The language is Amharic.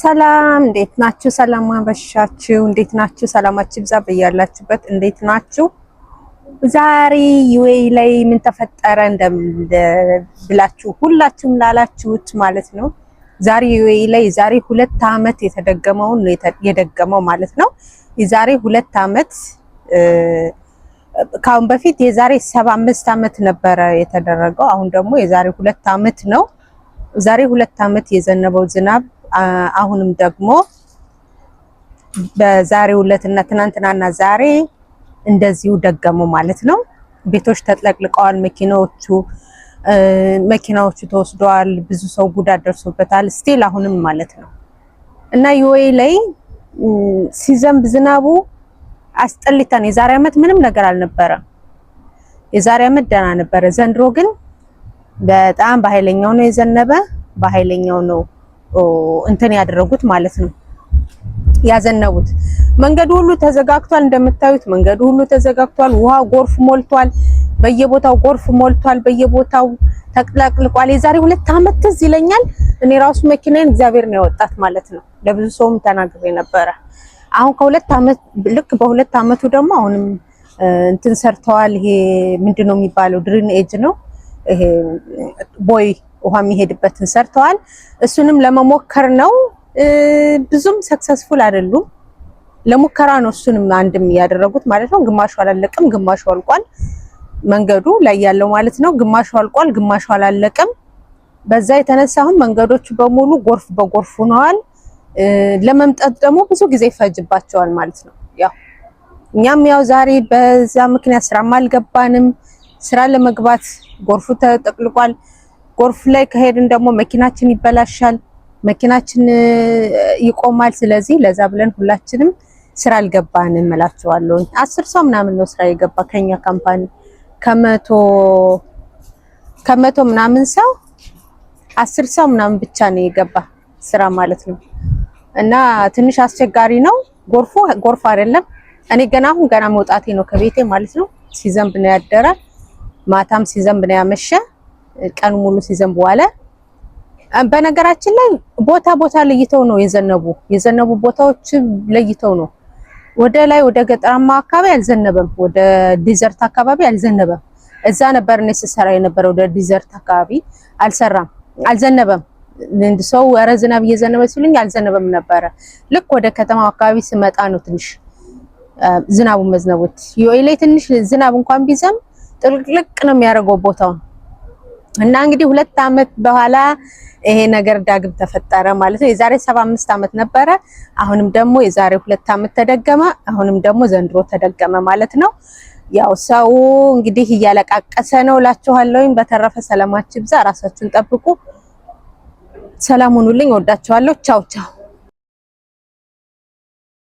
ሰላም እንዴት ናችሁ? ሰላም አበሻችሁ እንዴት ናችሁ? ሰላማችሁ ይብዛ በያላችሁበት። እንዴት ናችሁ? ዛሬ ዩኤኢ ላይ ምን ተፈጠረ ብላችሁ ሁላችሁም ላላችሁት ማለት ነው። ዛሬ ዩኤኢ ላይ ዛሬ 2 ዓመት የተደገመውን የደገመው ማለት ነው። የዛሬ 2 ዓመት ካሁን በፊት የዛሬ 75 ዓመት ነበረ የተደረገው። አሁን ደግሞ የዛሬ 2 ዓመት ነው። ዛሬ 2 ዓመት የዘነበው ዝናብ አሁንም ደግሞ በዛሬው ዕለትና ትናንትናና ዛሬ እንደዚሁ ደገሙ ማለት ነው። ቤቶች ተጥለቅልቀዋል፣ መኪናዎቹ ተወስደዋል፣ ብዙ ሰው ጉዳት ደርሶበታል። ስቲል አሁንም ማለት ነው እና ዩኤኢ ላይ ሲዘንብ ዝናቡ አስጠልተን የዛሬ ዓመት ምንም ነገር አልነበረም። የዛሬ ዓመት ደህና ነበረ። ዘንድሮ ግን በጣም በኃይለኛው ነው የዘነበ፣ በኃይለኛው ነው እንትን ያደረጉት ማለት ነው ያዘነቡት። መንገዱ ሁሉ ተዘጋግቷል። እንደምታዩት መንገዱ ሁሉ ተዘጋግቷል። ውሃ ጎርፍ ሞልቷል። በየቦታው ጎርፍ ሞልቷል። በየቦታው ተቅለቅልቋል። የዛሬ 2 ዓመት ትዝ ይለኛል። እኔ ራሱ መኪናዬን እግዚአብሔር ነው ያወጣት ማለት ነው። ለብዙ ሰውም ተናግሬ ነበረ። አሁን ከ2 ዓመት ልክ በ2 ዓመቱ ደግሞ አሁንም እንትን ሰርተዋል። ይሄ ምንድነው የሚባለው? ድሪን ኤጅ ነው ይሄ ቦይ ውሃ የሚሄድበትን ሰርተዋል። እሱንም ለመሞከር ነው። ብዙም ሰክሰስፉል አይደሉም። ለሙከራ ነው እሱንም አንድም ያደረጉት ማለት ነው። ግማሹ አላለቀም፣ ግማሹ አልቋል። መንገዱ ላይ ያለው ማለት ነው። ግማሹ አልቋል፣ ግማሹ አላለቀም። በዛ የተነሳ አሁን መንገዶቹ በሙሉ ጎርፍ በጎርፍ ሆነዋል። ለመምጣት ደግሞ ብዙ ጊዜ ይፈጅባቸዋል ማለት ነው። ያው እኛም ያው ዛሬ በዛ ምክንያት ስራም አልገባንም። ስራ ለመግባት ጎርፉ ተጠቅልቋል። ጎርፍ ላይ ከሄድን ደግሞ መኪናችን ይበላሻል፣ መኪናችን ይቆማል። ስለዚህ ለዛ ብለን ሁላችንም ስራ አልገባንም እላቸዋለሁ። 10 ሰው ምናምን ነው ስራ የገባ ከኛ ካምፓኒ ከመቶ ምናምን ሰው 10 ሰው ምናምን ብቻ ነው የገባ ስራ ማለት ነው። እና ትንሽ አስቸጋሪ ነው። ጎርፍ አይደለም። እኔ ገና መውጣቴ ነው ከቤቴ ማለት ነው። ሲዘንብ ነው ያደረ፣ ማታም ሲዘንብ ነው ያመሸ፣ ቀን ሙሉ ሲዘንብ ዋለ። በነገራችን ላይ ቦታ ለይተው ነው የዘነቡ ቦታዎች ለይተው ነው። ወደ ላይ ወደ ገጠራማ አካባቢ አልዘነበም፣ ወደ ዲዘርት አካባቢ አልዘነበም። እዛ ነበር እኔ ስሰራ የነበረው። ወደ ዲዘርት አካባቢ አልዘነበም። ሰው ኧረ ዝናብ እየዘነበ ሲሉኝ አልዘነበም ነበረ። ልክ ወደ ከተማው አካባቢ ስመጣ ነው ትንሽ ዝናቡ መዝነቡት። ዩኤኢ ላይ ትንሽ ዝናብ እንኳን ቢዘንብ ጥልቅልቅ ነው የሚያደርገው ቦታውን። እና እንግዲህ 2 ዓመት በኋላ ይሄ ነገር ዳግም ተፈጠረ ማለት ነው። የዛሬ 75 ዓመት ነበረ። አሁንም ደግሞ የዛሬ 2 ዓመት ተደገመ። አሁንም ደግሞ ዘንድሮ ተደገመ ማለት ነው። ያው ሰው እንግዲህ እያለቃቀሰ ነው እላችኋለሁ። በተረፈ ሰላማችሁ ይብዛ። ራሳችሁን ጠብቁ። ሰላም ሁኑልኝ። ወዳችኋለሁ። ቻው ቻው።